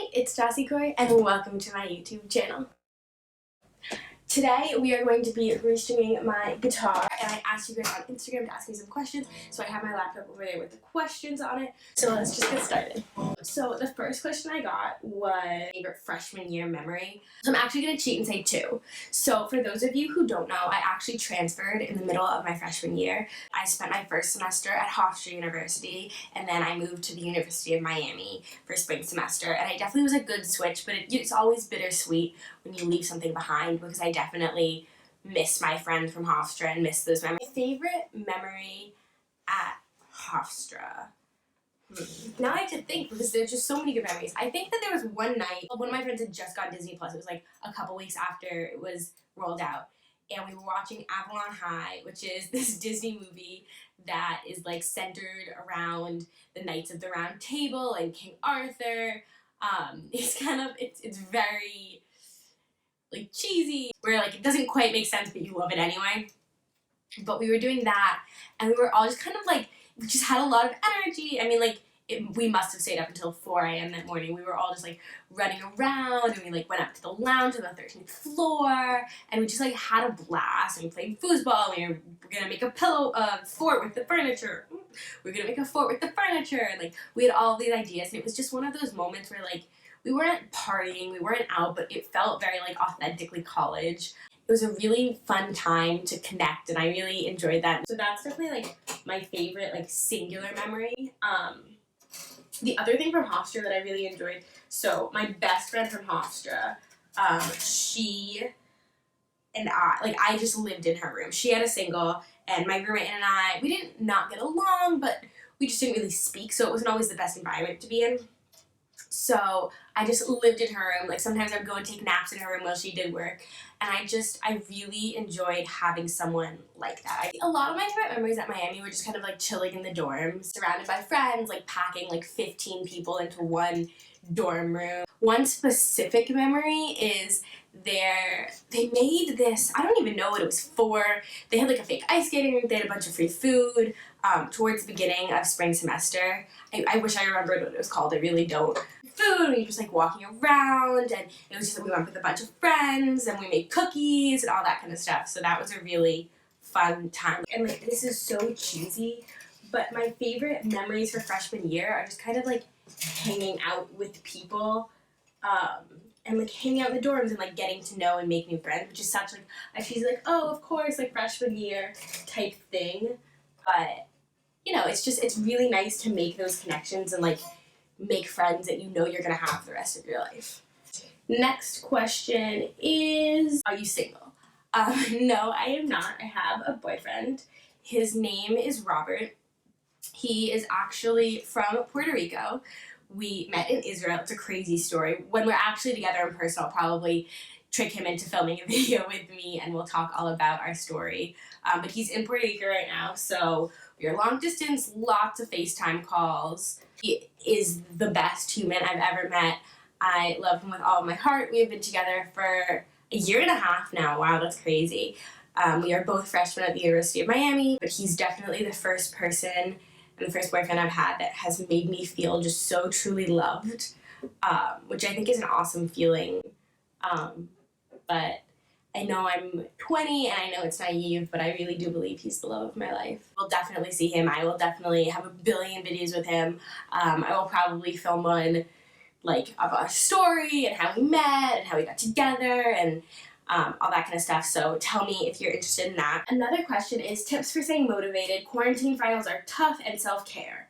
Hi, it's Jossie Corey and welcome to my YouTube channel. Today we are going to be restringing my guitar, and I asked you guys on Instagram to ask me some questions, so I have my laptop over there with the questions on it, so let's just get started. So the first question I got was favorite freshman year memory. So I'm actually going to cheat and say 2. So for those of you who don't know, I actually transferred in the middle of my freshman year. I spent my first semester at Hofstra University, and then I moved to the University of Miami for spring semester, and it definitely was a good switch, but it's always bittersweet when you leave something behind, because I definitely miss my friends from Hofstra and miss those memories. My favorite memory at Hofstra. Now I have to think, because there's just so many good memories. I think that there was one night, one of my friends had just got Disney Plus. It was like a couple weeks after it was rolled out. And we were watching Avalon High, which is this Disney movie that is like centered around the Knights of the Round Table and King Arthur. It's very like cheesy, where like it doesn't quite make sense, but you love it anyway. But we were doing that, and we were all just kind of like, we just had a lot of energy. I mean, like, we must have stayed up until 4 a.m. that morning. We were all just like running around, and we like went up to the lounge on the 13th floor, and we just like had a blast, and we played foosball, and we were gonna make a fort with the furniture. We were gonna make a fort with the furniture, and like we had all these ideas, and it was just one of those moments where like we weren't partying, we weren't out, but it felt very like authentically college. It was a really fun time to connect, and I really enjoyed that. So that's definitely like my favorite like singular memory. The other thing from Hofstra that I really enjoyed, so my best friend from Hofstra, she and I just lived in her room. She had a single, and my roommate and I, we didn't not get along, but we just didn't really speak, so it wasn't always the best environment to be in. So I just lived in her room. Like sometimes I would go and take naps in her room while she did work. And I really enjoyed having someone like that. A lot of my favorite memories at Miami were just kind of like chilling in the dorms, surrounded by friends, like packing like 15 people into one dorm room. One specific memory is they made this, I don't even know what it was for. They had like a fake ice skating rink, they had a bunch of free food towards the beginning of spring semester. I wish I remembered what it was called, I really don't. Food, and we were just like walking around, and it was just like we went with a bunch of friends, and we made cookies and all that kind of stuff, so that was a really fun time. And like, this is so cheesy, but my favorite memories for freshman year are just kind of like hanging out with people, and like hanging out in the dorms and like getting to know and make new friends, which is such like a cheesy like, oh of course, like freshman year type thing, but you know, it's really nice to make those connections and like make friends that you know you're gonna have the rest of your life. Next question is, are you single? No, I am not. I have a boyfriend. His name is Robert. He is actually from Puerto Rico. We met in Israel. It's a crazy story. When we're actually together in person, I'll probably trick him into filming a video with me, and we'll talk all about our story. But he's in Puerto Rico right now, so we are long distance, lots of FaceTime calls. He is the best human I've ever met. I love him with all of my heart. We have been together for a year and a half now. Wow, that's crazy. We are both freshmen at the University of Miami, but he's definitely the first person and the first boyfriend I've had that has made me feel just so truly loved, which I think is an awesome feeling. But I know I'm 20 and I know it's naive, but I really do believe he's the love of my life. We'll definitely see him. I will definitely have a billion videos with him. I will probably film one like of our story and how we met and how we got together and all that kind of stuff. So tell me if you're interested in that. Another question is tips for staying motivated. Quarantine finals are tough, and self-care.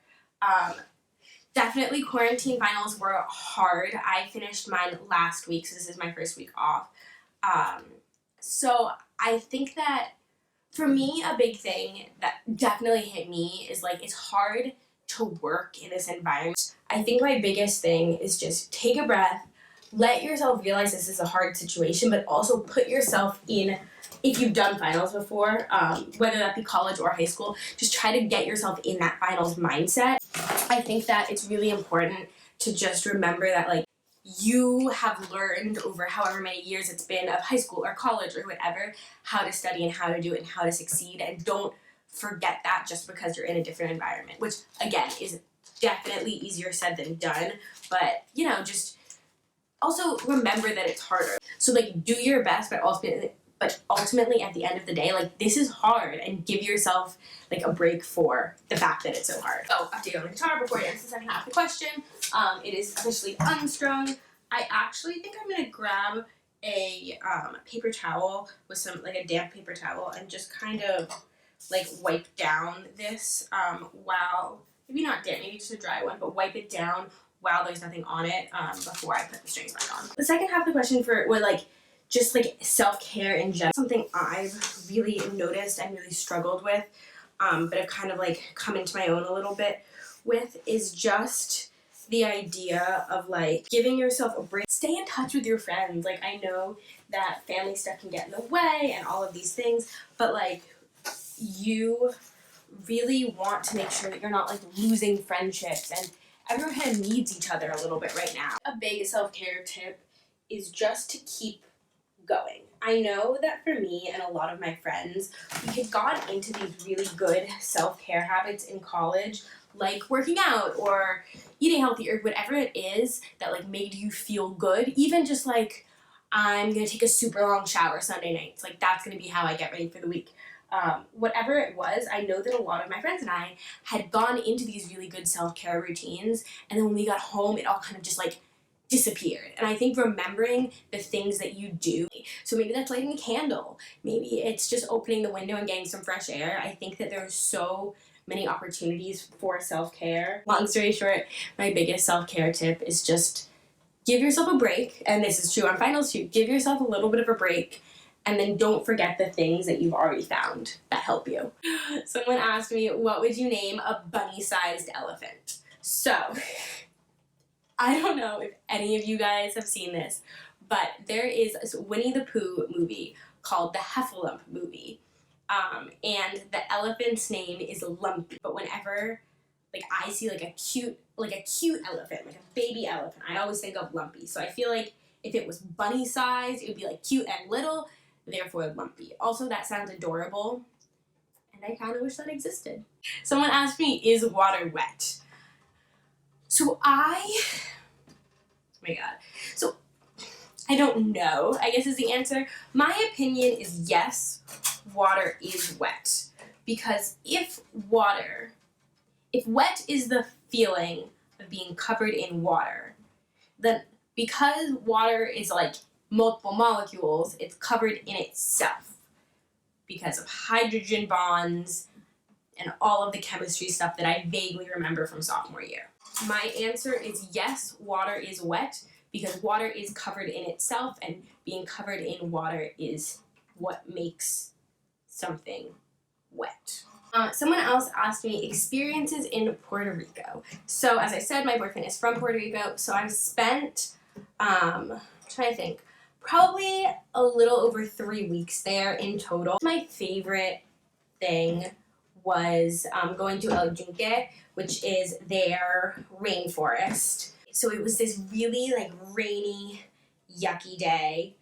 Definitely quarantine finals were hard. I finished mine last week, so this is my first week off. So I think that for me, a big thing that definitely hit me is like, it's hard to work in this environment. I think my biggest thing is just take a breath, let yourself realize this is a hard situation, but also put yourself in, if you've done finals before, whether that be college or high school, just try to get yourself in that finals mindset. I think that it's really important to just remember that like, you have learned over however many years it's been of high school or college or whatever, how to study and how to do it and how to succeed, and don't forget that just because you're in a different environment, which again is definitely easier said than done, but you know, just also remember that it's harder. So like do your best, but ultimately at the end of the day, like this is hard, and give yourself like a break for the fact that it's so hard. So update on the guitar before I answer the second half of the question. It is officially unstrung. I actually think I'm gonna grab a paper towel with some, like a damp paper towel, and just kind of like wipe down this while, maybe not damp, maybe just a dry one, but wipe it down while there's nothing on it before I put the strings back on. The second half of the question was like just like self-care in general. Something I've really noticed and really struggled with, but I've kind of like come into my own a little bit with, is just the idea of like giving yourself a break. Stay in touch with your friends. Like I know that family stuff can get in the way and all of these things, but like you really want to make sure that you're not like losing friendships, and everyone kind of needs each other a little bit right now. A big self-care tip is just to keep going. I know that for me and a lot of my friends, we had gone into these really good self-care habits in college, like working out or eating healthy or whatever it is that like made you feel good. Even just like, I'm gonna take a super long shower Sunday nights, like that's gonna be how I get ready for the week. Whatever it was, I know that a lot of my friends and I had gone into these really good self-care routines, and then when we got home, it all kind of just like disappeared. And I think remembering the things that you do, so maybe that's lighting a candle, maybe it's just opening the window and getting some fresh air. I think that there's so many opportunities for self-care. Long story short, my biggest self-care tip is just give yourself a break, and this is true on finals too. Give yourself a little bit of a break, and then don't forget the things that you've already found that help you. Someone asked me, what would you name a bunny-sized elephant? So, I don't know if any of you guys have seen this, but there is a Winnie the Pooh movie called the Heffalump movie. And the elephant's name is Lumpy. But whenever like I see like a cute elephant, like a baby elephant, I always think of Lumpy. So I feel like if it was bunny sized, it would be like cute and little, therefore Lumpy. Also, that sounds adorable, and I kind of wish that existed. Someone asked me, is water wet? So oh my god. So I don't know, I guess is the answer. My opinion is yes, water is wet. Because if wet is the feeling of being covered in water, then because water is like multiple molecules, it's covered in itself because of hydrogen bonds and all of the chemistry stuff that I vaguely remember from sophomore year. My answer is yes, water is wet, because water is covered in itself, and being covered in water is what makes something wet. Someone else asked me experiences in Puerto Rico. So as I said, my boyfriend is from Puerto Rico, so I've spent, trying to think, probably a little over 3 weeks there in total. My favorite thing was going to El Yunque, which is their rainforest. So it was this really like rainy, yucky day.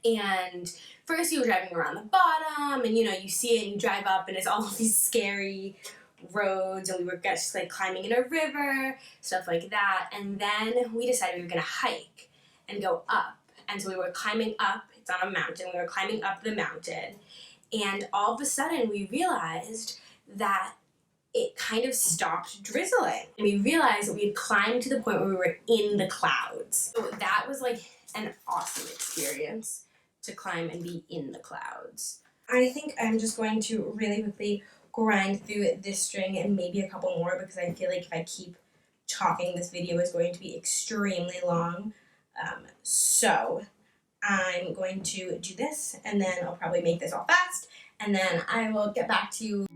And first you were driving around the bottom, and you know, you see it and you drive up and it's all of these scary roads, and we were just like climbing in a river, stuff like that. And then we decided we were gonna hike and go up. And so we were climbing up, it's on a mountain, we were climbing up the mountain, and all of a sudden we realized that it kind of stopped drizzling. And we realized that we had climbed to the point where we were in the clouds. So that was like an awesome experience, to climb and be in the clouds. I think I'm just going to really quickly grind through this string and maybe a couple more, because I feel like if I keep talking, this video is going to be extremely long. So I'm going to do this, and then I'll probably make this all fast, and then I will get back to you.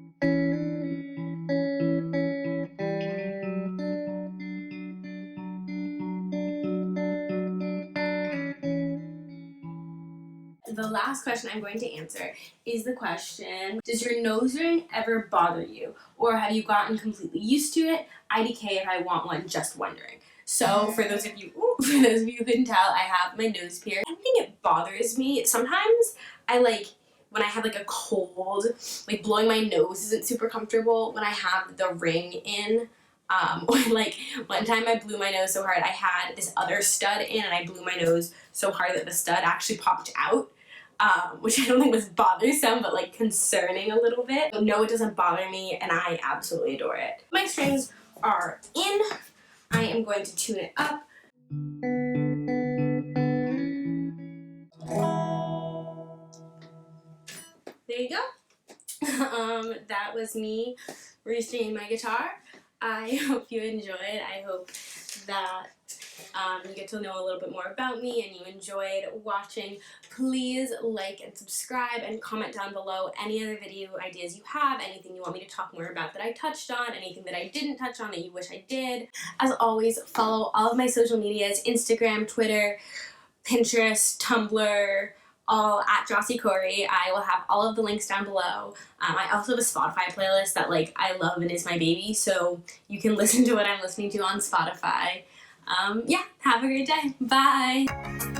The last question I'm going to answer is the question, does your nose ring ever bother you? Or have you gotten completely used to it? IDK if I want one, just wondering. So for those of you who couldn't tell, I have my nose pierced. I don't think it bothers me. Sometimes when I have like a cold, like blowing my nose isn't super comfortable when I have the ring in. Or like one time I blew my nose so hard, I had this other stud in and I blew my nose so hard that the stud actually popped out. Which I don't think was bothersome, but like concerning a little bit. No, it doesn't bother me, and I absolutely adore it. My strings are in. I am going to tune it up. There you go. That was me restringing my guitar. I hope you enjoyed. I hope that you get to know a little bit more about me and you enjoyed watching. Please like and subscribe and comment down below any other video ideas you have, anything you want me to talk more about that I touched on, anything that I didn't touch on that you wish I did. As always, follow all of my social medias, Instagram, Twitter, Pinterest, Tumblr, all at Jossie Corey. I will have all of the links down below. I also have a Spotify playlist that like I love and is my baby, so you can listen to what I'm listening to on Spotify. Yeah, have a great day. Bye!